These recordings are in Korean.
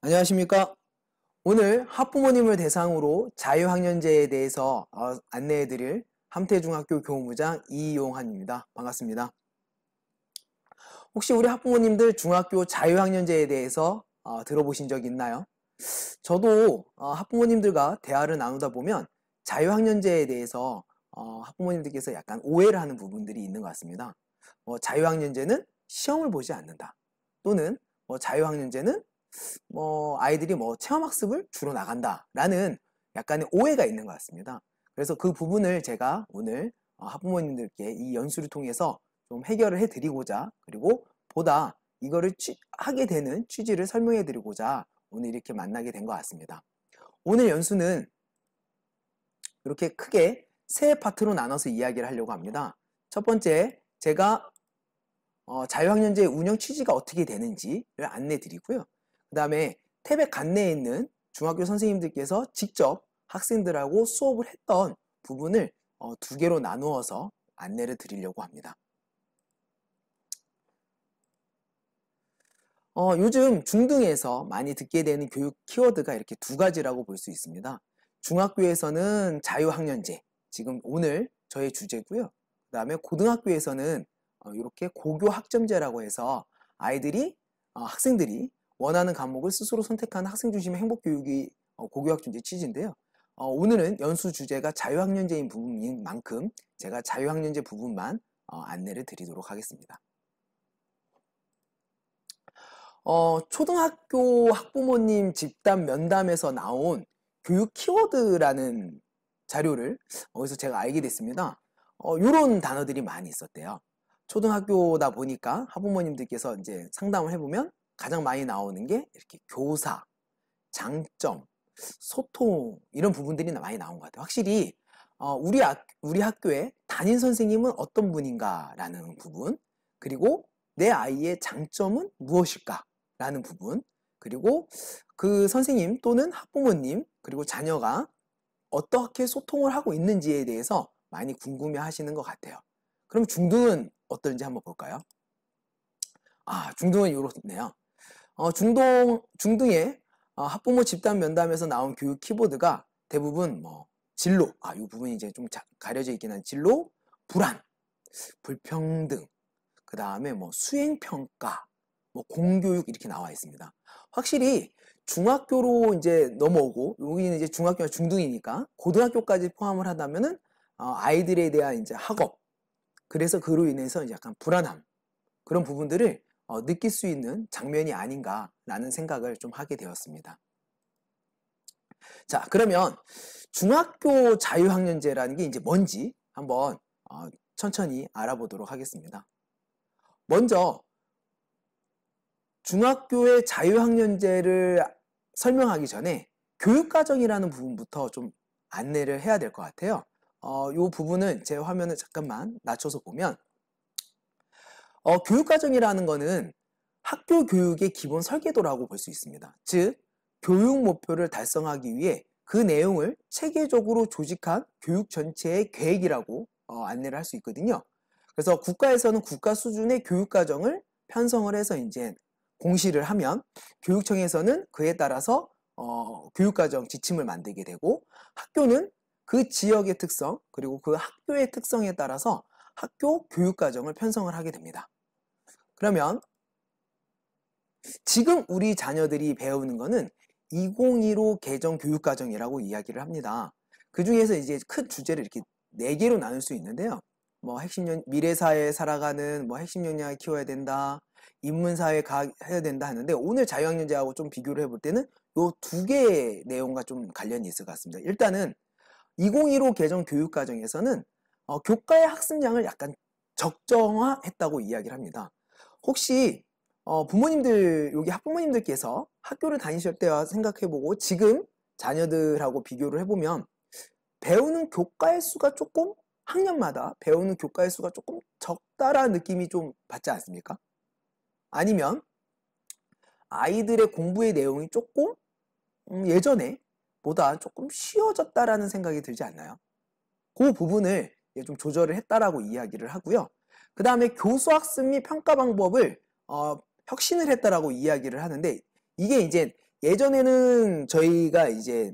안녕하십니까? 오늘 학부모님을 대상으로 자유학년제에 대해서 안내해드릴 함태중학교 교무부장 이용한입니다. 반갑습니다. 혹시 우리 학부모님들 중학교 자유학년제에 대해서 들어보신 적 있나요? 저도 학부모님들과 대화를 나누다 보면 자유학년제에 대해서 학부모님들께서 약간 오해를 하는 부분들이 있는 것 같습니다. 자유학년제는 시험을 보지 않는다. 또는 자유학년제는 아이들이 체험학습을 주로 나간다라는 약간의 오해가 있는 것 같습니다. 그래서 그 부분을 제가 오늘 학부모님들께 이 연수를 통해서 좀 해결을 해드리고자, 그리고 보다 이거를 하게 되는 취지를 설명해 드리고자 오늘 이렇게 만나게 된 것 같습니다. 오늘 연수는 이렇게 크게 세 파트로 나눠서 이야기를 하려고 합니다. 첫 번째, 제가 자유학년제 운영 취지가 어떻게 되는지를 안내 드리고요. 그 다음에 태백 관내에 있는 중학교 선생님들께서 직접 학생들하고 수업을 했던 부분을 두 개로 나누어서 안내를 드리려고 합니다. 요즘 중등에서 많이 듣게 되는 교육 키워드가 이렇게 두 가지라고 볼 수 있습니다. 중학교에서는 자유학년제, 지금 오늘 저의 주제고요. 그 다음에 고등학교에서는 이렇게 고교학점제라고 해서 아이들이, 학생들이 원하는 과목을 스스로 선택하는 학생 중심의 행복교육이 고교학점제 취지인데요. 오늘은 연수 주제가 자유학년제인 부분인 만큼 제가 자유학년제 부분만 안내를 드리도록 하겠습니다. 초등학교 학부모님 집단 면담에서 나온 교육 키워드라는 자료를 어디서 제가 알게 됐습니다. 요런 단어들이 많이 있었대요. 초등학교다 보니까 학부모님들께서 이제 상담을 해보면 가장 많이 나오는 게 이렇게 교사, 장점, 소통 이런 부분들이 많이 나온 것 같아요. 확실히 우리 학교의 담임 선생님은 어떤 분인가라는 부분, 그리고 내 아이의 장점은 무엇일까? 라는 부분, 그리고 그 선생님 또는 학부모님, 그리고 자녀가 어떻게 소통을 하고 있는지에 대해서 많이 궁금해 하시는 것 같아요. 그럼 중등은 어떤지 한번 볼까요? 중등은 이렇네요. 중등의 학부모 집단 면담에서 나온 교육 키보드가 대부분 진로, 이 부분이 이제 좀 가려져 있긴 한 진로, 불안, 불평등, 그 다음에 수행평가, 공교육 이렇게 나와 있습니다. 확실히 중학교로 이제 넘어오고, 여기는 이제 중학교가 중등이니까 고등학교까지 포함을 하다면은 아이들에 대한 이제 학업, 그래서 그로 인해서 이제 약간 불안함, 그런 부분들을 느낄 수 있는 장면이 아닌가라는 생각을 좀 하게 되었습니다. 자, 그러면 중학교 자유학년제라는 게 이제 뭔지 한번 천천히 알아보도록 하겠습니다. 먼저 중학교의 자유학년제를 설명하기 전에 교육과정이라는 부분부터 좀 안내를 해야 될 것 같아요. 이 부분은 제 화면을 잠깐만 낮춰서 보면 교육과정이라는 거는 학교 교육의 기본 설계도라고 볼 수 있습니다. 즉, 교육 목표를 달성하기 위해 그 내용을 체계적으로 조직한 교육 전체의 계획이라고 안내를 할 수 있거든요. 그래서 국가에서는 국가 수준의 교육과정을 편성을 해서 이제 공시를 하면 교육청에서는 그에 따라서 교육과정 지침을 만들게 되고, 학교는 그 지역의 특성 그리고 그 학교의 특성에 따라서 학교 교육과정을 편성을 하게 됩니다. 그러면 지금 우리 자녀들이 배우는 거는 2015 개정 교육과정이라고 이야기를 합니다. 그 중에서 이제 큰 주제를 이렇게 4개로 나눌 수 있는데요. 미래사회에 살아가는 핵심 역량을 키워야 된다, 인문사회 해야 된다 하는데, 오늘 자유학년제하고 좀 비교를 해볼 때는 요 2개의 내용과 좀 관련이 있을 것 같습니다. 일단은 2015 개정 교육과정에서는 교과의 학습량을 약간 적정화했다고 이야기를 합니다. 혹시 부모님들, 여기 학부모님들께서 학교를 다니실 때와 생각해보고 지금 자녀들하고 비교를 해보면 배우는 교과의 수가 조금, 학년마다 배우는 교과의 수가 조금 적다라는 느낌이 좀 받지 않습니까? 아니면 아이들의 공부의 내용이 조금 예전에 보다 조금 쉬워졌다라는 생각이 들지 않나요? 그 부분을 좀 조절을 했다라고 이야기를 하고요. 그 다음에 교수 학습 및 평가 방법을 혁신을 했다라고 이야기를 하는데, 이게 이제 예전에는 저희가 이제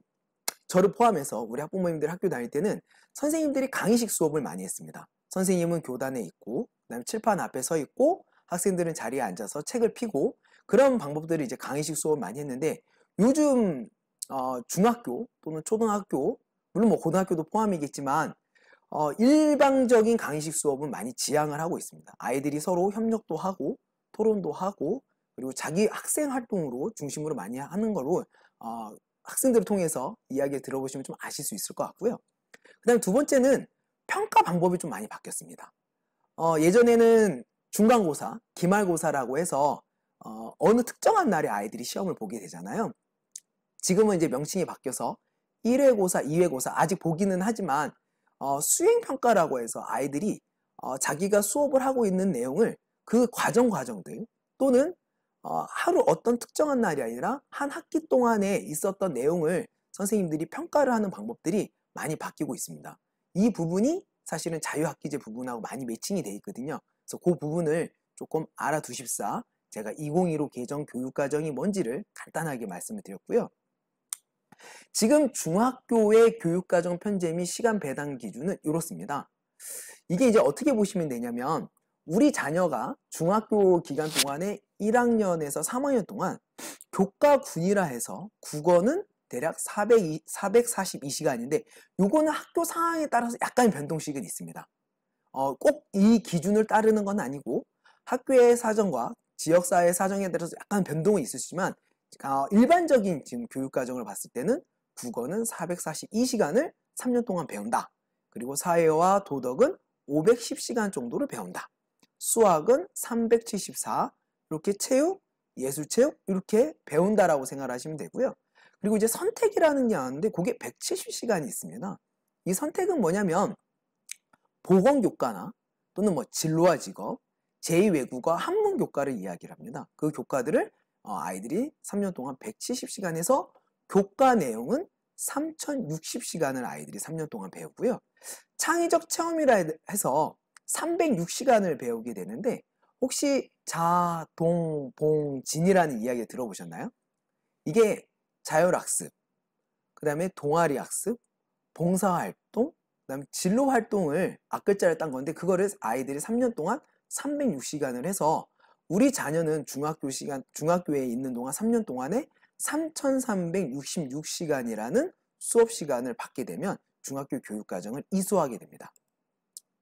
저를 포함해서 우리 학부모님들 학교 다닐 때는 선생님들이 강의식 수업을 많이 했습니다. 선생님은 교단에 있고 그다음에 칠판 앞에 서 있고 학생들은 자리에 앉아서 책을 펴고 그런 방법들을 이제 강의식 수업을 많이 했는데 요즘 중학교 또는 초등학교 물론 뭐 고등학교도 포함이겠지만 일방적인 강의식 수업은 많이 지양을 하고 있습니다. 아이들이 서로 협력도 하고 토론도 하고 그리고 자기 학생 활동으로 중심으로 많이 하는 걸로 학생들을 통해서 이야기를 들어보시면 좀 아실 수 있을 것 같고요. 그 다음 두 번째는 평가 방법이 좀 많이 바뀌었습니다. 예전에는 중간고사, 기말고사라고 해서 어느 특정한 날에 아이들이 시험을 보게 되잖아요. 지금은 이제 명칭이 바뀌어서 1회고사, 2회고사 아직 보기는 하지만 수행평가라고 해서 아이들이 자기가 수업을 하고 있는 내용을 그 과정들 또는 하루 어떤 특정한 날이 아니라 한 학기 동안에 있었던 내용을 선생님들이 평가를 하는 방법들이 많이 바뀌고 있습니다. 이 부분이 사실은 자유학기제 부분하고 많이 매칭이 돼 있거든요. 그래서 그 부분을 조금 알아두십사 제가 2015 개정 교육과정이 뭔지를 간단하게 말씀을 드렸고요. 지금 중학교의 교육과정 편제 및 시간 배당 기준은 이렇습니다. 이게 이제 어떻게 보시면 되냐면 우리 자녀가 중학교 기간 동안에 1학년에서 3학년 동안 교과군이라 해서 국어는 대략 442시간인데 요거는 학교 상황에 따라서 약간의 변동식은 있습니다. 꼭 이 기준을 따르는 건 아니고 학교의 사정과 지역사회 사정에 따라서 약간 변동은 있으시지만 일반적인 지금 교육과정을 봤을 때는 국어는 442시간을 3년 동안 배운다. 그리고 사회와 도덕은 510시간 정도를 배운다. 수학은 374, 이렇게 체육, 예술체육 이렇게 배운다라고 생각하시면 되고요. 그리고 이제 선택이라는 게 나왔는데 그게 170시간이 있습니다. 이 선택은 뭐냐면 보건교과나 또는 뭐 진로와 직업, 제2외국어, 한문교과를 이야기를 합니다. 그 교과들을 아이들이 3년 동안 170시간에서 교과 내용은 3060시간을 아이들이 3년 동안 배우고요. 창의적 체험이라 해서 306시간을 배우게 되는데 혹시 자, 동, 봉, 진이라는 이야기 들어보셨나요? 이게 자율학습, 그 다음에 동아리학습, 봉사활동, 그 다음에 진로활동을 앞글자를 딴 건데 그거를 아이들이 3년 동안 306시간을 해서 우리 자녀는 중학교에 있는 동안 3년 동안에 3366시간이라는 수업 시간을 받게 되면 중학교 교육과정을 이수하게 됩니다.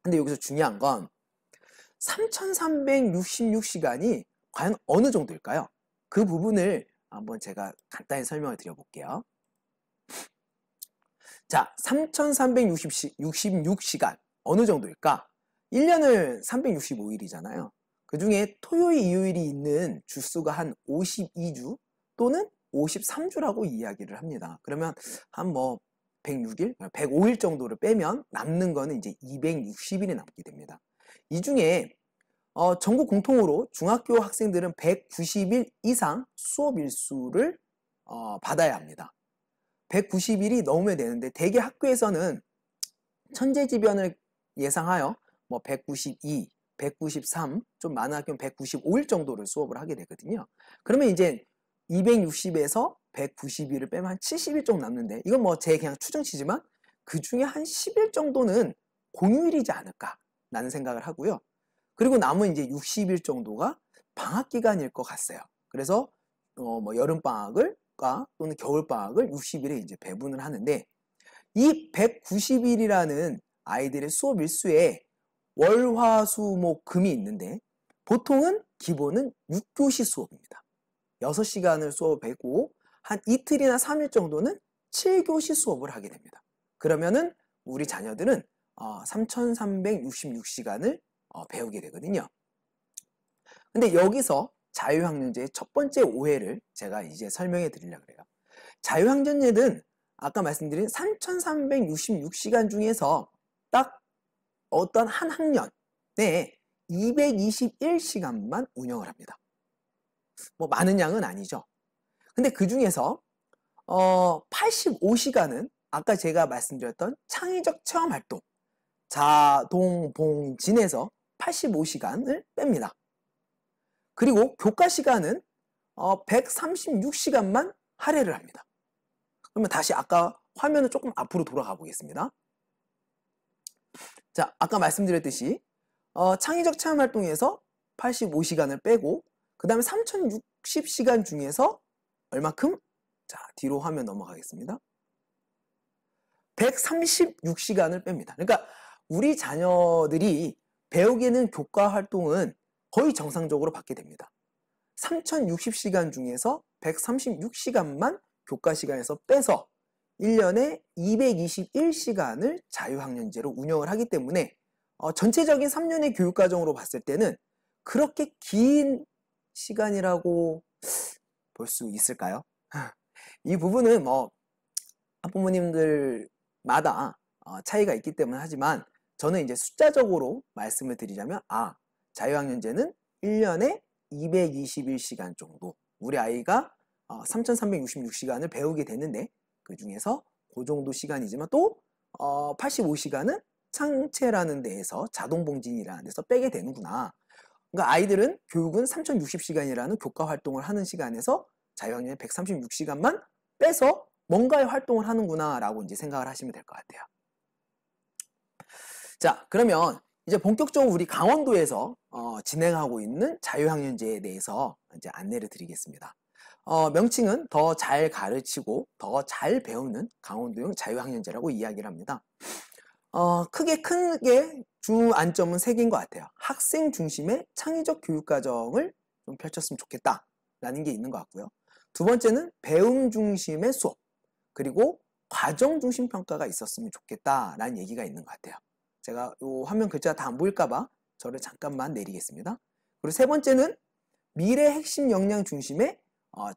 근데 여기서 중요한 건 3366시간이 과연 어느 정도일까요? 그 부분을 한번 제가 간단히 설명을 드려볼게요. 자, 3366시간 어느 정도일까? 1년을 365일이잖아요. 그 중에 토요일, 일요일이 있는 주수가 한 52주 또는 53주라고 이야기를 합니다. 그러면 한 뭐 106일, 105일 정도를 빼면 남는 거는 이제 260일이 남게 됩니다. 이 중에 전국 공통으로 중학교 학생들은 190일 이상 수업 일수를 받아야 합니다. 190일이 넘으면 되는데 대개 학교에서는 천재지변을 예상하여 뭐 192, 193, 좀 많은 학교는 195일 정도를 수업을 하게 되거든요. 그러면 이제 260에서 190일을 빼면 한 70일 정도 남는데 이건 뭐 제 그냥 추정치지만 그 중에 한 10일 정도는 공휴일이지 않을까라는 생각을 하고요. 그리고 남은 이제 60일 정도가 방학 기간일 것 같아요. 그래서 뭐 여름 방학을 또는 겨울 방학을 60일에 이제 배분을 하는데 이 190일이라는 아이들의 수업 일수에 월, 화, 수, 목, 금이 있는데 보통은 기본은 6교시 수업입니다. 6시간을 수업하고 한 이틀이나 3일 정도는 7교시 수업을 하게 됩니다. 그러면은 우리 자녀들은 3366시간을 배우게 되거든요. 근데 여기서 자유학년제의 첫 번째 오해를 제가 이제 설명해 드리려고 해요. 자유학년제는 아까 말씀드린 3366시간 중에서 딱 어떤 한 학년 내에 221시간만 운영을 합니다. 뭐 많은 양은 아니죠. 근데 그 중에서 85시간은 아까 제가 말씀드렸던 창의적 체험 활동 자, 동, 봉, 진에서 85시간을 뺍니다. 그리고 교과 시간은 136시간만 할애를 합니다. 그러면 다시 아까 화면을 조금 앞으로 돌아가 보겠습니다. 자, 아까 말씀드렸듯이 창의적 체험 활동에서 85시간을 빼고 그 다음에 3060시간 중에서 얼마큼? 자, 뒤로 화면 넘어가겠습니다. 136시간을 뺍니다. 그러니까 우리 자녀들이 배우기에는 교과 활동은 거의 정상적으로 받게 됩니다. 3060시간 중에서 136시간만 교과 시간에서 빼서 1년에 221시간을 자유학년제로 운영을 하기 때문에 전체적인 3년의 교육과정으로 봤을 때는 그렇게 긴 시간이라고 볼 수 있을까요? 이 부분은 뭐 학부모님들마다 차이가 있기 때문에 하지만 저는 이제 숫자적으로 말씀을 드리자면 자유학년제는 1년에 221시간 정도 우리 아이가 3366시간을 배우게 되는데 그 중에서 그 정도 시간이지만 또 85시간은 창체라는 데에서 자동봉진이라는 데서 빼게 되는구나. 그러니까 아이들은 교육은 3060시간이라는 교과 활동을 하는 시간에서 자유학년의 136시간만 빼서 뭔가의 활동을 하는구나 라고 이제 생각을 하시면 될 것 같아요. 자, 그러면 이제 본격적으로 우리 강원도에서 진행하고 있는 자유학년제에 대해서 이제 안내를 드리겠습니다. 명칭은 더 잘 가르치고 더 잘 배우는 강원도형 자유학년제라고 이야기를 합니다. 크게 주안점은 3개인 것 같아요. 학생 중심의 창의적 교육과정을 좀 펼쳤으면 좋겠다라는 게 있는 것 같고요. 두 번째는 배움 중심의 수업, 그리고 과정 중심 평가가 있었으면 좋겠다라는 얘기가 있는 것 같아요. 제가 이 화면 글자가 다 안 보일까봐 저를 잠깐만 내리겠습니다. 그리고 세 번째는 미래 핵심 역량 중심의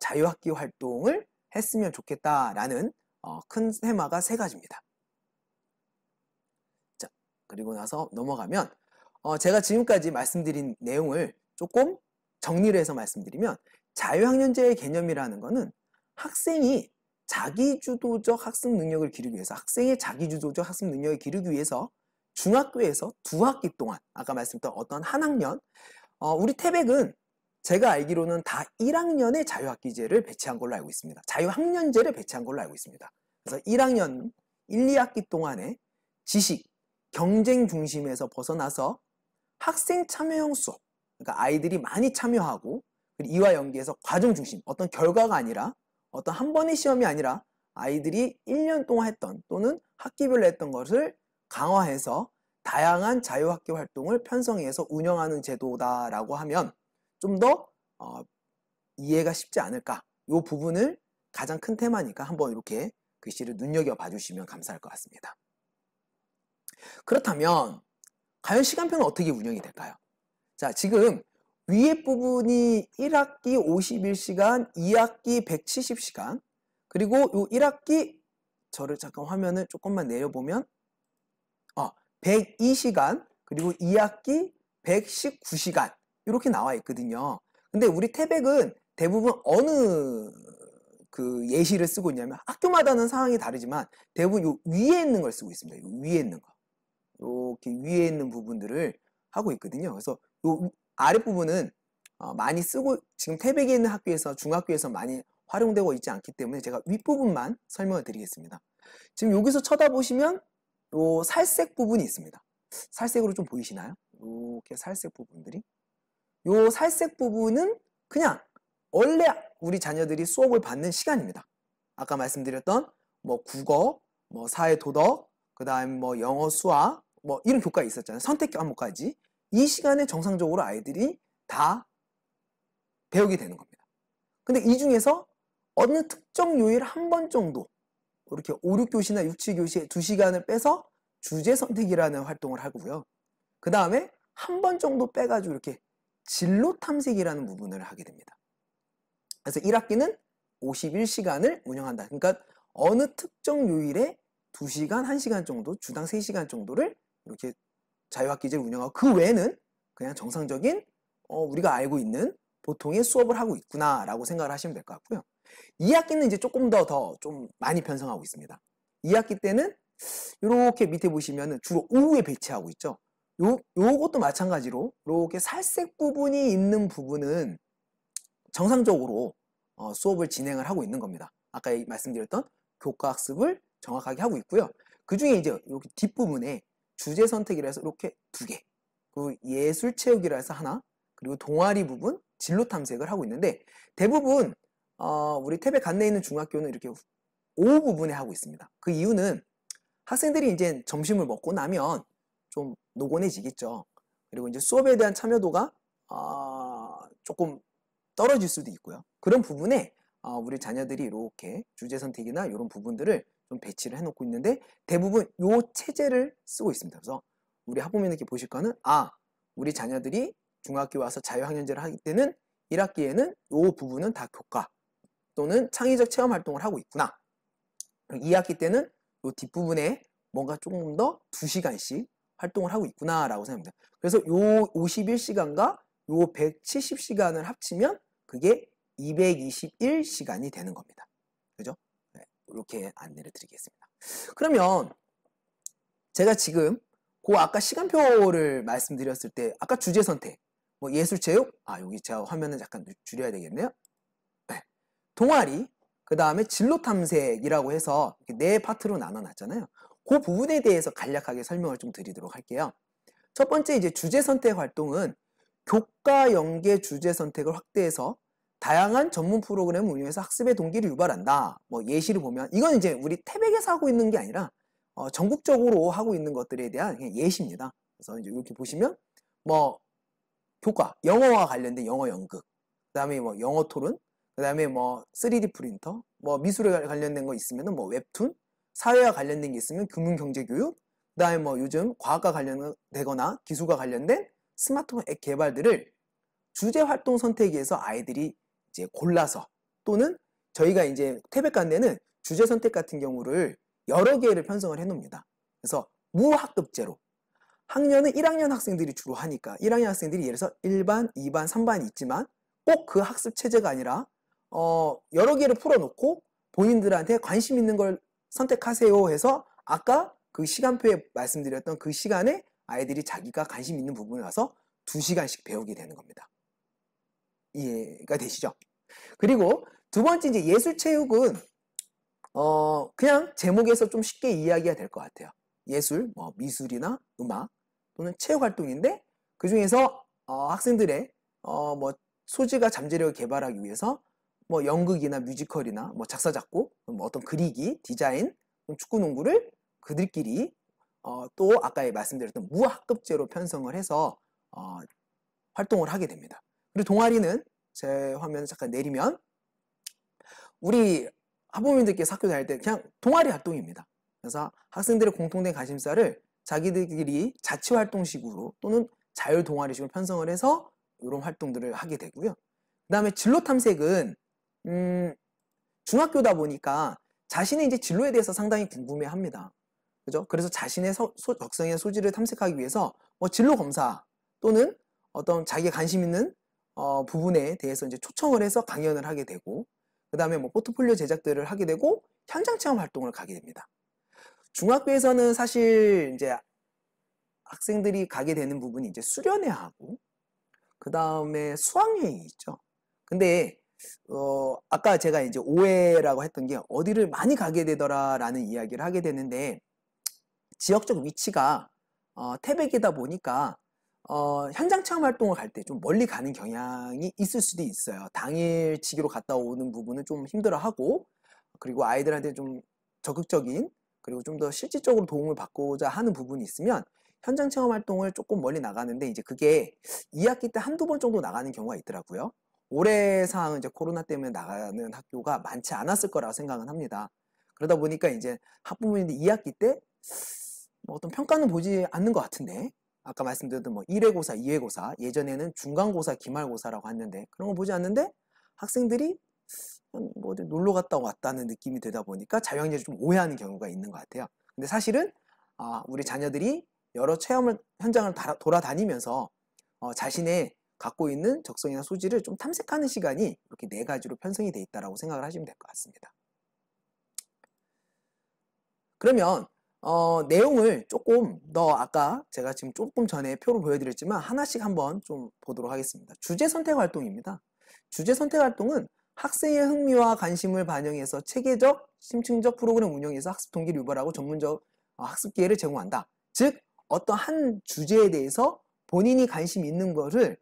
자유학기 활동을 했으면 좋겠다라는 큰 테마가 3가지입니다. 자, 그리고 나서 넘어가면 제가 지금까지 말씀드린 내용을 조금 정리를 해서 말씀드리면 자유학년제의 개념이라는 것은 학생이 자기주도적 학습 능력을 기르기 위해서 학생의 자기주도적 학습 능력을 기르기 위해서 중학교에서 2학기 동안 아까 말씀드렸던 어떤 한 학년 우리 태백은 제가 알기로는 다 1학년에 자유학기제를 배치한 걸로 알고 있습니다. 자유학년제를 배치한 걸로 알고 있습니다. 그래서 1학년 1, 2학기 동안에 지식, 경쟁 중심에서 벗어나서 학생 참여형 수업, 그러니까 아이들이 많이 참여하고 그리고 이와 연계해서 과정 중심, 어떤 결과가 아니라 어떤 한 번의 시험이 아니라 아이들이 1년 동안 했던 또는 학기별로 했던 것을 강화해서 다양한 자유학기 활동을 편성해서 운영하는 제도다라고 하면 좀 더 이해가 쉽지 않을까. 이 부분을 가장 큰 테마니까 한번 이렇게 글씨를 눈여겨봐 주시면 감사할 것 같습니다. 그렇다면 과연 시간표는 어떻게 운영이 될까요? 자, 지금 위에 부분이 1학기 51시간, 2학기 170시간, 그리고 이 1학기 저를 잠깐 화면을 조금만 내려보면 102시간, 그리고 2학기 119시간 이렇게 나와 있거든요. 근데 우리 태백은 대부분 어느 그 예시를 쓰고 있냐면 학교마다는 상황이 다르지만 대부분 요 위에 있는 걸 쓰고 있습니다. 요 위에 있는 거. 이렇게 위에 있는 부분들을 하고 있거든요. 그래서 요 아랫부분은 많이 쓰고 지금 태백에 있는 학교에서 중학교에서 많이 활용되고 있지 않기 때문에 제가 윗부분만 설명을 드리겠습니다. 지금 여기서 쳐다보시면 요 살색 부분이 있습니다. 살색으로 좀 보이시나요? 이렇게 살색 부분들이. 요 살색 부분은 그냥 원래 우리 자녀들이 수업을 받는 시간입니다. 아까 말씀드렸던 뭐 국어, 뭐 사회 도덕, 그다음 뭐 영어 수학, 뭐 이런 교과가 있었잖아요. 선택 과목까지. 이 시간에 정상적으로 아이들이 다 배우게 되는 겁니다. 근데 이 중에서 어느 특정 요일 한 번 정도 이렇게 5, 6교시나 6, 7교시에 2시간을 빼서 주제 선택이라는 활동을 하고요. 그 다음에 한 번 정도 빼가지고 이렇게 진로 탐색이라는 부분을 하게 됩니다. 그래서 1학기는 51시간을 운영한다. 그러니까 어느 특정 요일에 2시간, 1시간 정도, 주당 3시간 정도를 이렇게 자유학기제를 운영하고 그 외에는 그냥 정상적인 우리가 알고 있는 보통의 수업을 하고 있구나라고 생각을 하시면 될 것 같고요. 2학기는 이제 조금 더 좀 많이 편성하고 있습니다. 2학기 때는 이렇게 밑에 보시면 주로 오후에 배치하고 있죠. 요것도 마찬가지로 이렇게 살색 부분이 있는 부분은 정상적으로 수업을 진행을 하고 있는 겁니다. 아까 말씀드렸던 교과학습을 정확하게 하고 있고요. 그 중에 이제 이렇게 뒷부분에 주제 선택이라 해서 이렇게 2개, 그리고 예술 체육이라 해서 하나, 그리고 동아리 부분, 진로 탐색을 하고 있는데 대부분 우리 탭에 간내에 있는 중학교는 이렇게 오후 부분에 하고 있습니다. 그 이유는 학생들이 이제 점심을 먹고 나면 좀 노곤해지겠죠. 그리고 이제 수업에 대한 참여도가 조금 떨어질 수도 있고요. 그런 부분에 우리 자녀들이 이렇게 주제 선택이나 이런 부분들을 좀 배치를 해놓고 있는데 대부분 이 체제를 쓰고 있습니다. 그래서 우리 학부모님께 보실 거는 우리 자녀들이 중학교 와서 자유학년제를 하기 때는 1학기에는 이 부분은 다 교과 또는 창의적 체험 활동을 하고 있구나. 2학기 때는 이 뒷부분에 뭔가 조금 더 2시간씩 활동을 하고 있구나 라고 생각합니다. 그래서 요 51시간과 요 170시간을 합치면 그게 221시간이 되는 겁니다. 그죠? 네, 이렇게 안내를 드리겠습니다. 그러면 제가 지금 그 아까 시간표를 말씀드렸을 때 아까 주제 선택, 뭐 예술체육, 여기 제가 화면을 잠깐 줄여야 되겠네요. 네. 동아리, 그 다음에 진로 탐색이라고 해서 네 파트로 나눠놨잖아요. 그 부분에 대해서 간략하게 설명을 좀 드리도록 할게요. 첫 번째 이제 주제 선택 활동은 교과 연계 주제 선택을 확대해서 다양한 전문 프로그램을 운영해서 학습의 동기를 유발한다. 뭐 예시를 보면 이건 이제 우리 태백에서 하고 있는 게 아니라 전국적으로 하고 있는 것들에 대한 그냥 예시입니다. 그래서 이제 이렇게 보시면 뭐 교과 영어와 관련된 영어 연극, 그다음에 뭐 영어 토론, 그다음에 뭐 3D 프린터, 뭐 미술에 관련된 거 있으면은 뭐 웹툰, 사회와 관련된 게 있으면 금융경제교육, 그다음에 뭐 요즘 과학과 관련되거나 기술과 관련된 스마트폰 앱 개발들을 주제 활동 선택에서 아이들이 이제 골라서 또는 저희가 이제 태백관대는 주제 선택 같은 경우를 여러 개를 편성을 해 놓습니다. 그래서 무학급제로 학년은 1학년 학생들이 주로 하니까 1학년 학생들이 예를 들어서 1반, 2반, 3반이 있지만 꼭 그 학습 체제가 아니라 여러 개를 풀어놓고 본인들한테 관심 있는 걸 선택하세요 해서 아까 그 시간표에 말씀드렸던 그 시간에 아이들이 자기가 관심 있는 부분에 가서 2시간씩 배우게 되는 겁니다. 이해가 되시죠? 그리고 두 번째 이제 예술체육은 그냥 제목에서 좀 쉽게 이해하기가 될 것 같아요. 예술, 뭐 미술이나 음악 또는 체육 활동인데 그 중에서 학생들의 뭐 소질과 잠재력을 개발하기 위해서 뭐 연극이나 뮤지컬이나 뭐 작사 작곡, 뭐 어떤 그리기, 디자인, 축구, 농구를 그들끼리 또 아까 말씀드렸던 무학급제로 편성을 해서 활동을 하게 됩니다. 그리고 동아리는 제 화면을 잠깐 내리면 우리 학부모님들께서 학교 다닐 때 그냥 동아리 활동입니다. 그래서 학생들의 공통된 관심사를 자기들끼리 자치 활동식으로 또는 자율 동아리식으로 편성을 해서 이런 활동들을 하게 되고요. 그 다음에 진로 탐색은 중학교다 보니까 자신의 이제 진로에 대해서 상당히 궁금해합니다. 그죠? 그래서 자신의 적성의 소질을 탐색하기 위해서 뭐 진로 검사 또는 어떤 자기가 관심 있는 부분에 대해서 이제 초청을 해서 강연을 하게 되고, 그 다음에 뭐 포트폴리오 제작들을 하게 되고 현장 체험 활동을 가게 됩니다. 중학교에서는 사실 이제 학생들이 가게 되는 부분이 이제 수련회하고 그 다음에 수학여행이 있죠. 근데 아까 제가 이제 오해라고 했던 게 어디를 많이 가게 되더라라는 이야기를 하게 되는데 지역적 위치가 태백이다 보니까 현장 체험 활동을 갈 때 좀 멀리 가는 경향이 있을 수도 있어요. 당일치기로 갔다 오는 부분은 좀 힘들어하고, 그리고 아이들한테 좀 적극적인 그리고 좀 더 실질적으로 도움을 받고자 하는 부분이 있으면 현장 체험 활동을 조금 멀리 나가는데 이제 그게 2학기 때 한두 번 정도 나가는 경우가 있더라고요. 올해 상황은 이제 코로나 때문에 나가는 학교가 많지 않았을 거라고 생각은 합니다. 그러다 보니까 이제 학부모님들 2학기 때 뭐 어떤 평가는 보지 않는 것 같은데, 아까 말씀드렸던 뭐 1회고사, 2회고사, 예전에는 중간고사, 기말고사라고 했는데 그런 거 보지 않는데 학생들이 뭐 어디 놀러 갔다 왔다는 느낌이 되다 보니까 자유학년제를 좀 오해하는 경우가 있는 것 같아요. 근데 사실은 우리 자녀들이 여러 체험을 현장을 돌아다니면서 자신의 갖고 있는 적성이나 소질을 좀 탐색하는 시간이 이렇게 4가지로 편성이 돼 있다라고 생각을 하시면 될 것 같습니다. 그러면 내용을 조금 더 아까 제가 지금 조금 전에 표로 보여드렸지만 하나씩 한번 좀 보도록 하겠습니다. 주제 선택 활동입니다. 주제 선택 활동은 학생의 흥미와 관심을 반영해서 체계적, 심층적 프로그램 운영에서 학습 동기를 유발하고 전문적 학습 기회를 제공한다. 즉 어떤 한 주제에 대해서 본인이 관심 있는 것을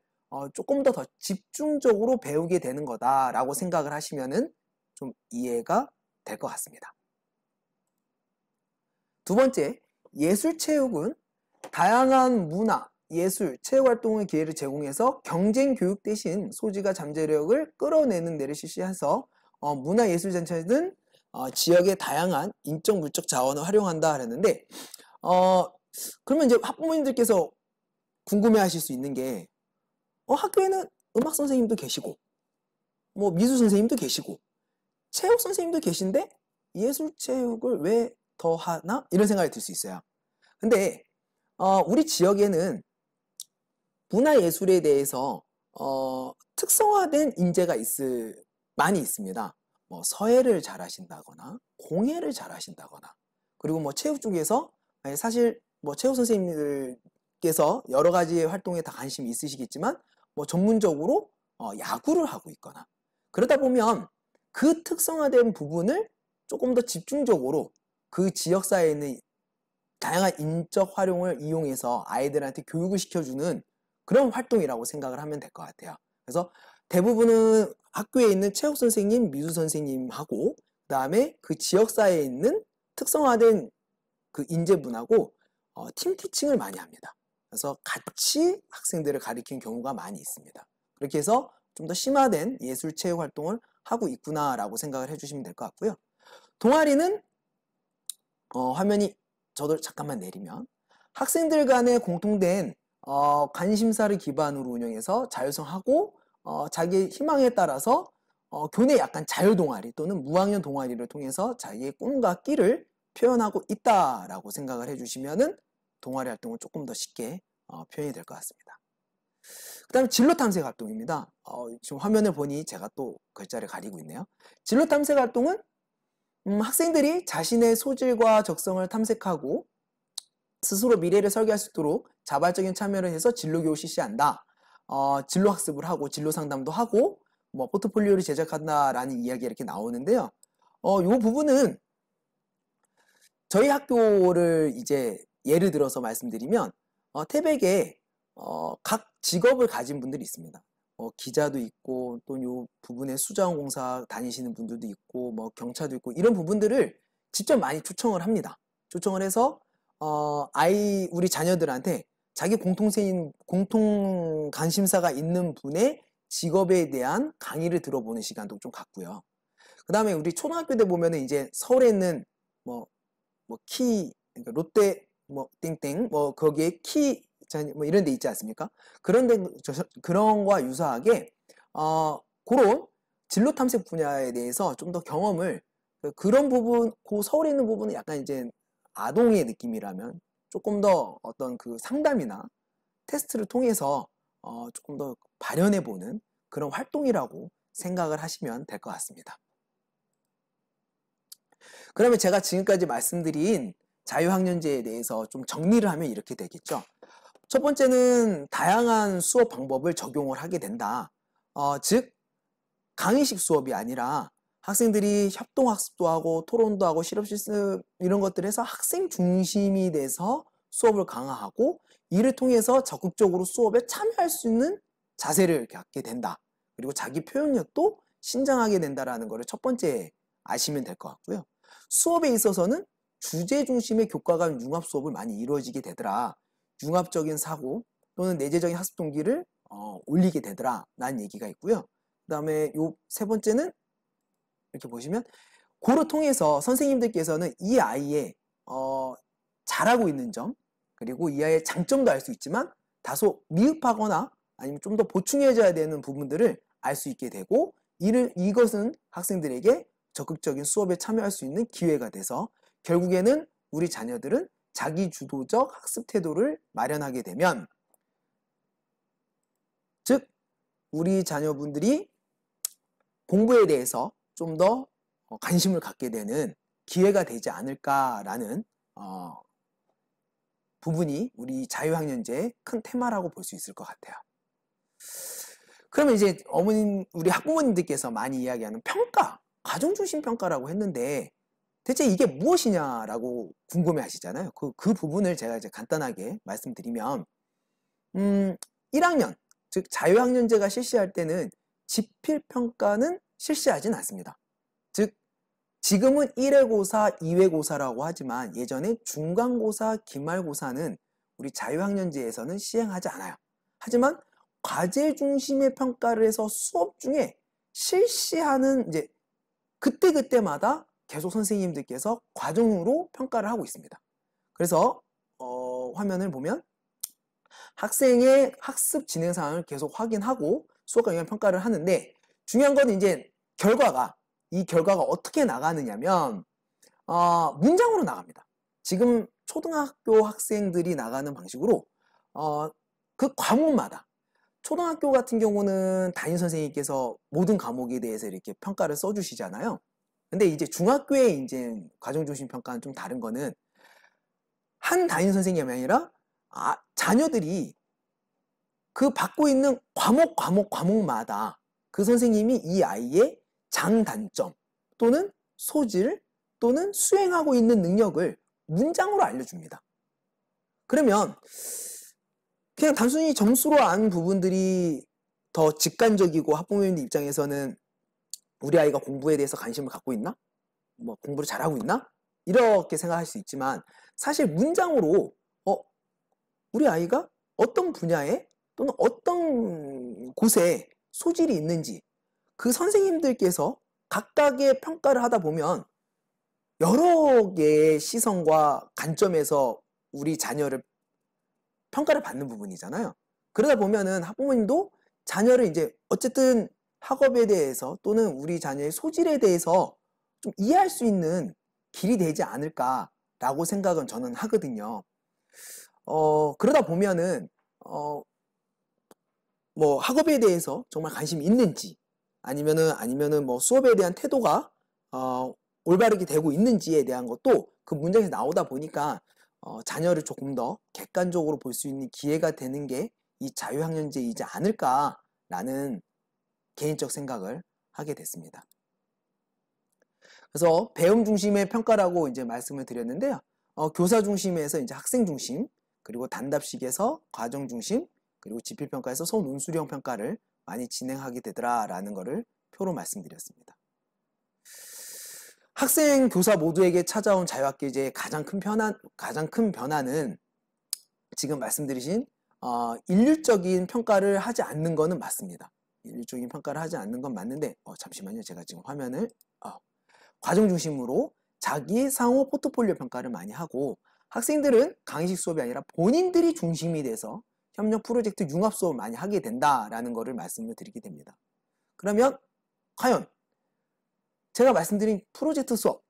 조금 더 집중적으로 배우게 되는 거다라고 생각을 하시면은 좀 이해가 될 것 같습니다. 두 번째, 예술체육은 다양한 문화, 예술, 체육 활동의 기회를 제공해서 경쟁 교육 대신 소지가 잠재력을 끌어내는 데를 실시해서 문화예술단체는 지역의 다양한 인적, 물적 자원을 활용한다 하는데 그러면 이제 학부모님들께서 궁금해 하실 수 있는 게 학교에는 음악 선생님도 계시고 뭐 미술 선생님도 계시고 체육 선생님도 계신데 예술 체육을 왜 더 하나? 이런 생각이 들 수 있어요. 근데 우리 지역에는 문화예술에 대해서 특성화된 인재가 많이 있습니다. 뭐 서예를 잘하신다거나 공예를 잘하신다거나 그리고 뭐 체육 쪽에서 사실 뭐 체육 선생님들께서 여러 가지 활동에 다 관심이 있으시겠지만 뭐 전문적으로 야구를 하고 있거나 그러다 보면 그 특성화된 부분을 조금 더 집중적으로 그 지역사회에 있는 다양한 인적 활용을 이용해서 아이들한테 교육을 시켜주는 그런 활동이라고 생각을 하면 될 것 같아요. 그래서 대부분은 학교에 있는 체육 선생님, 미술 선생님하고 그 다음에 그 지역사회에 있는 특성화된 그 인재분하고 팀 티칭을 많이 합니다. 그래서 같이 학생들을 가르치는 경우가 많이 있습니다. 그렇게 해서 좀 더 심화된 예술 체육 활동을 하고 있구나라고 생각을 해주시면 될 것 같고요. 동아리는 화면이 저도 잠깐만 내리면 학생들 간의 공통된 관심사를 기반으로 운영해서 자율성하고 자기의 희망에 따라서 교내 약간 자율동아리 또는 무학년 동아리를 통해서 자기의 꿈과 끼를 표현하고 있다라고 생각을 해주시면은 동아리 활동은 조금 더 쉽게 표현이 될 것 같습니다. 그 다음에 진로 탐색 활동입니다. 지금 화면을 보니 제가 또 글자를 가리고 있네요. 진로 탐색 활동은 학생들이 자신의 소질과 적성을 탐색하고 스스로 미래를 설계할 수 있도록 자발적인 참여를 해서 진로 교육을 실시한다. 진로 학습을 하고 진로 상담도 하고 뭐 포트폴리오를 제작한다라는 이야기가 이렇게 나오는데요. 이 부분은 저희 학교를 이제 예를 들어서 말씀드리면 태백에 각 직업을 가진 분들이 있습니다. 기자도 있고 또 요 부분에 수자원공사 다니시는 분들도 있고 뭐 경찰도 있고 이런 부분들을 직접 많이 초청을 합니다. 초청을 해서 우리 자녀들한테 자기 공통 관심사가 있는 분의 직업에 대한 강의를 들어보는 시간도 좀 갖고요. 그 다음에 우리 초등학교 때 보면은 이제 서울에 있는 그러니까 롯데 땡땡 거기에 뭐 이런 데 있지 않습니까? 그런 거와 유사하게 그런 진로 탐색 분야에 대해서 좀 더 경험을 그런 부분, 그 서울에 있는 부분은 약간 이제 아동의 느낌이라면 조금 더 어떤 그 상담이나 테스트를 통해서 조금 더 발현해 보는 그런 활동이라고 생각을 하시면 될 것 같습니다. 그러면 제가 지금까지 말씀드린 자유학년제에 대해서 좀 정리를 하면 이렇게 되겠죠. 첫 번째는 다양한 수업 방법을 적용을 하게 된다. 즉 강의식 수업이 아니라 학생들이 협동학습도 하고 토론도 하고 실습 이런 것들을 해서 학생 중심이 돼서 수업을 강화하고 이를 통해서 적극적으로 수업에 참여할 수 있는 자세를 갖게 된다. 그리고 자기 표현력도 신장하게 된다라는 것을 첫 번째 아시면 될 것 같고요. 수업에 있어서는 주제 중심의 교과 간 융합 수업을 많이 이루어지게 되더라. 융합적인 사고 또는 내재적인 학습 동기를 올리게 되더라 라는 얘기가 있고요. 그 다음에 요 세 번째는 이렇게 보시면 그를 통해서 선생님들께서는 이 아이의 잘하고 있는 점 그리고 이 아이의 장점도 알 수 있지만 다소 미흡하거나 아니면 좀 더 보충해줘야 되는 부분들을 알 수 있게 되고 이것은 학생들에게 적극적인 수업에 참여할 수 있는 기회가 돼서 결국에는 우리 자녀들은 자기주도적 학습 태도를 마련하게 되면 즉 우리 자녀분들이 공부에 대해서 좀 더 관심을 갖게 되는 기회가 되지 않을까라는 부분이 우리 자유학년제의 큰 테마라고 볼 수 있을 것 같아요. 그러면 이제 우리 학부모님들께서 많이 이야기하는 평가, 과정중심 평가라고 했는데 대체 이게 무엇이냐라고 궁금해 하시잖아요. 그 부분을 제가 이제 간단하게 말씀드리면, 1학년, 즉 자유학년제가 실시할 때는 지필평가는 실시하진 않습니다. 즉, 지금은 1회고사, 2회고사라고 하지만 예전에 중간고사, 기말고사는 우리 자유학년제에서는 시행하지 않아요. 하지만 과제 중심의 평가를 해서 수업 중에 실시하는 이제 그때그때마다 계속 선생님들께서 과정으로 평가를 하고 있습니다. 그래서 화면을 보면 학생의 학습 진행 사항을 계속 확인하고 수업과 영역 평가를 하는데, 중요한 건 이제 이 결과가 어떻게 나가느냐면 문장으로 나갑니다. 지금 초등학교 학생들이 나가는 방식으로 그 과목마다, 초등학교 같은 경우는 담임 선생님께서 모든 과목에 대해서 이렇게 평가를 써주시잖아요. 근데 이제 중학교에 이제 과정중심 평가는 좀 다른 거는 한 담임 선생님이 아니라 자녀들이 그 받고 있는 과목마다 그 선생님이 이 아이의 장단점 또는 소질 또는 수행하고 있는 능력을 문장으로 알려줍니다. 그러면 그냥 단순히 점수로 안 부분들이 더 직관적이고 학부모님들 입장에서는 우리 아이가 공부에 대해서 관심을 갖고 있나? 뭐 공부를 잘하고 있나? 이렇게 생각할 수 있지만 사실 문장으로 우리 아이가 어떤 분야에 또는 어떤 곳에 소질이 있는지 그 선생님들께서 각각의 평가를 하다 보면 여러 개의 시선과 관점에서 우리 자녀를 평가를 받는 부분이잖아요. 그러다 보면은 학부모님도 자녀를 이제 어쨌든 학업에 대해서 또는 우리 자녀의 소질에 대해서 좀 이해할 수 있는 길이 되지 않을까라고 생각은 저는 하거든요. 그러다 보면은 뭐 학업에 대해서 정말 관심이 있는지 아니면은 뭐 수업에 대한 태도가 올바르게 되고 있는지에 대한 것도 그 문장에서 나오다 보니까 자녀를 조금 더 객관적으로 볼 수 있는 기회가 되는 게 이 자유학년제이지 않을까라는 개인적 생각을 하게 됐습니다. 그래서 배움 중심의 평가라고 이제 말씀을 드렸는데요. 교사 중심에서 이제 학생 중심, 그리고 단답식에서 과정 중심, 그리고 지필평가에서 소논술형 평가를 많이 진행하게 되더라라는 것을 표로 말씀드렸습니다. 학생, 교사 모두에게 찾아온 자유학기제의 가장 큰 변화는 지금 말씀드리신 일률적인 평가를 하지 않는 것은 맞습니다. 일률적인 평가를 하지 않는 건 맞는데 잠시만요. 제가 지금 화면을 과정 중심으로 자기 상호 포트폴리오 평가를 많이 하고, 학생들은 강의식 수업이 아니라 본인들이 중심이 돼서 협력 프로젝트 융합 수업을 많이 하게 된다라는 것을 말씀을 드리게 됩니다. 그러면 과연 제가 말씀드린 프로젝트 수업,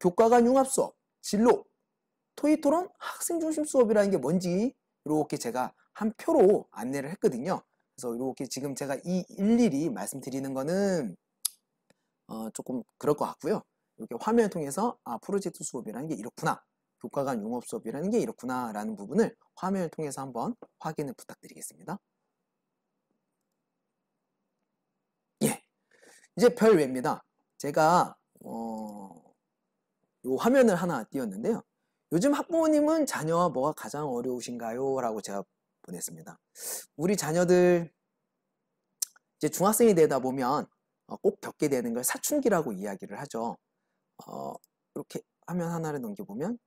교과 간 융합 수업, 진로, 토의 토론, 학생 중심 수업이라는 게 뭔지 이렇게 제가 한 표로 안내를 했거든요. 그래서 이렇게 지금 제가 일일이 말씀드리는 거는 조금 그럴 것 같고요. 이렇게 화면을 통해서 프로젝트 수업이라는 게 이렇구나, 교과 간 융합 수업이라는 게 이렇구나 라는 부분을 화면을 통해서 한번 확인을 부탁드리겠습니다. 예, 이제 별외입니다. 제가 이 화면을 하나 띄웠는데요. 요즘 학부모님은 자녀와 뭐가 가장 어려우신가요? 라고 제가 보냈습니다. 우리 자녀들 이제 중학생이 되다 보면 꼭 겪게 되는 걸 사춘기라고 이야기를 하죠. 이렇게 화면 하나를 넘겨보면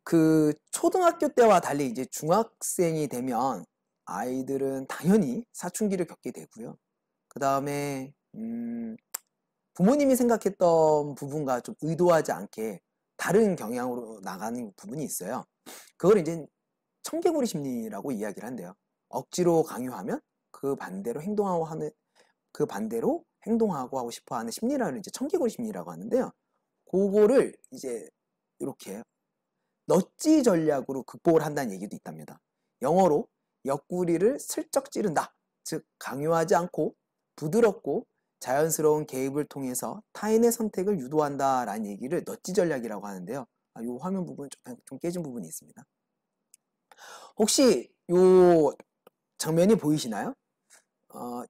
그 초등학교 때와 달리 이제 중학생이 되면 아이들은 당연히 사춘기를 겪게 되고요. 그 다음에 부모님이 생각했던 부분과 좀 의도하지 않게 다른 경향으로 나가는 부분이 있어요. 그걸 이제 청개구리 심리라고 이야기를 한대요. 억지로 강요하면 그 반대로 행동하고 하고 싶어 하는 심리라는 이제 청개구리 심리라고 하는데요. 그거를 이제 이렇게 넛지 전략으로 극복을 한다는 얘기도 있답니다. 영어로 옆구리를 슬쩍 찌른다. 즉 강요하지 않고 부드럽고 자연스러운 개입을 통해서 타인의 선택을 유도한다라는 얘기를 넛지 전략이라고 하는데요. 이 화면 부분 좀 깨진 부분이 있습니다. 혹시 이 장면이 보이시나요?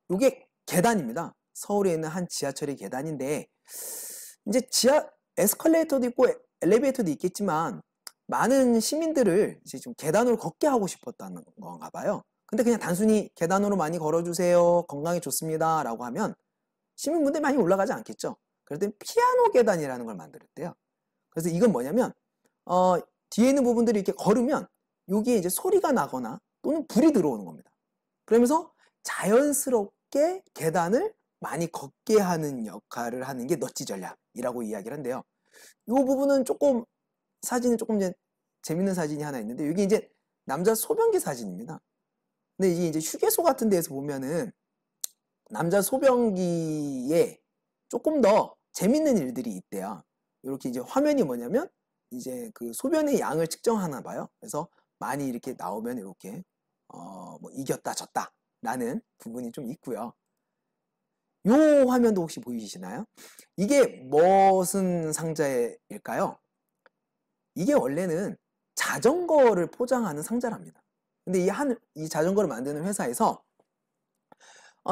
요게 계단입니다. 서울에 있는 한 지하철의 계단인데, 이제 에스컬레이터도 있고 엘리베이터도 있겠지만, 많은 시민들을 이제 좀 계단으로 걷게 하고 싶었다는 건가 봐요. 근데 그냥 단순히 계단으로 많이 걸어주세요, 건강에 좋습니다 라고 하면 시민분들이 많이 올라가지 않겠죠. 그럴 땐 피아노 계단이라는 걸 만들었대요. 그래서 이건 뭐냐면 뒤에 있는 부분들이 이렇게 걸으면 여기에 이제 소리가 나거나 또는 불이 들어오는 겁니다. 그러면서 자연스럽게 계단을 많이 걷게 하는 역할을 하는 게 넛지 전략이라고 이야기를 한대요. 이 부분은 조금 사진은 조금 이제 재밌는 사진이 하나 있는데, 여기 이제 남자 소변기 사진입니다. 근데 이게 이제 휴게소 같은 데에서 보면은 남자 소변기에 조금 더 재밌는 일들이 있대요. 이렇게 이제 화면이 뭐냐면 이제 그 소변의 양을 측정하나 봐요. 그래서 많이 이렇게 나오면 이렇게 뭐 이겼다 졌다 라는 부분이 좀 있고요. 요 화면도 혹시 보이시나요? 이게 무슨 상자일까요? 이게 원래는 자전거를 포장하는 상자랍니다. 근데 이 자전거를 만드는 회사에서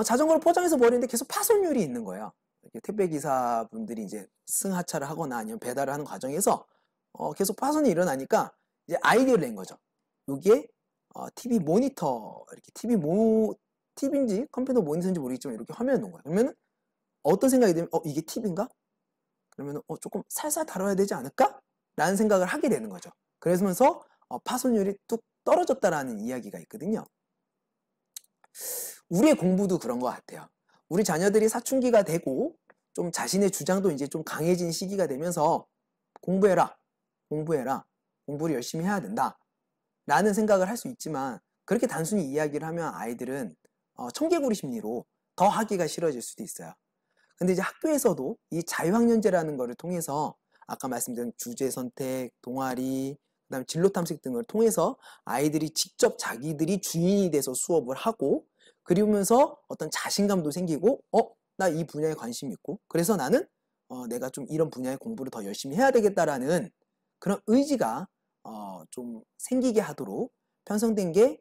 자전거를 포장해서 버리는데 계속 파손율이 있는 거예요. 이렇게 택배기사분들이 이제 승하차를 하거나 아니면 배달을 하는 과정에서 계속 파손이 일어나니까 이제 아이디어를 낸 거죠. 여기에 TV 모니터, 이렇게 TV인지 컴퓨터 모니터인지 모르겠지만 이렇게 화면을 놓은 거예요. 그러면 어떤 생각이 들면 이게 TV인가? 그러면 조금 살살 다뤄야 되지 않을까? 라는 생각을 하게 되는 거죠. 그러면서 파손율이 뚝 떨어졌다라는 이야기가 있거든요. 우리의 공부도 그런 것 같아요. 우리 자녀들이 사춘기가 되고 좀 자신의 주장도 이제 좀 강해진 시기가 되면서 공부해라, 공부를 열심히 해야 된다 라는 생각을 할 수 있지만, 그렇게 단순히 이야기를 하면 아이들은 청개구리 심리로 더 하기가 싫어질 수도 있어요. 근데 이제 학교에서도 이 자유학년제라는 거를 통해서 아까 말씀드린 주제 선택, 동아리, 그다음 진로 탐색 등을 통해서 아이들이 직접 자기들이 주인이 돼서 수업을 하고, 그러면서 어떤 자신감도 생기고 나 이 분야에 관심이 있고 그래서 나는 내가 좀 이런 분야의 공부를 더 열심히 해야 되겠다라는 그런 의지가 좀 생기게 하도록 편성된 게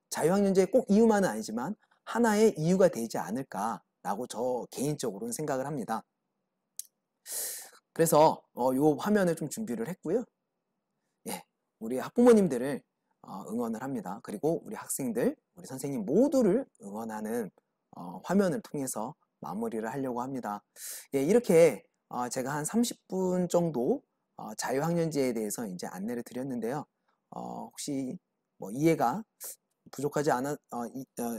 자유학년제의 꼭 이유만은 아니지만 하나의 이유가 되지 않을까라고 저 개인적으로는 생각을 합니다. 그래서 요 화면을 좀 준비를 했고요. 예, 우리 학부모님들을 응원을 합니다. 그리고 우리 학생들, 우리 선생님 모두를 응원하는 화면을 통해서 마무리를 하려고 합니다. 예, 이렇게 제가 한 30분 정도 자유학년제에 대해서 이제 안내를 드렸는데요. 혹시 뭐 이해가 부족하지 않아,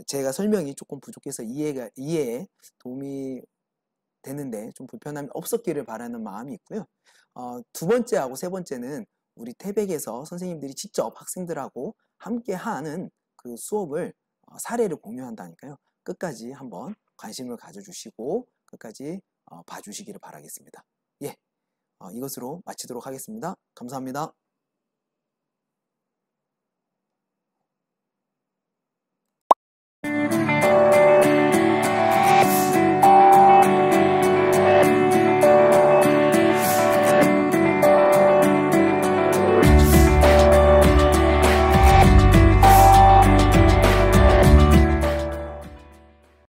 제가 설명이 조금 부족해서 이해에 도움이 되는데 좀 불편함이 없었기를 바라는 마음이 있고요. 두 번째하고 세 번째는 우리 태백에서 선생님들이 직접 학생들하고 함께 하는 그 수업을 사례를 공유한다니까요. 끝까지 한번 관심을 가져주시고 끝까지 봐주시기를 바라겠습니다. 예, 이것으로 마치도록 하겠습니다. 감사합니다.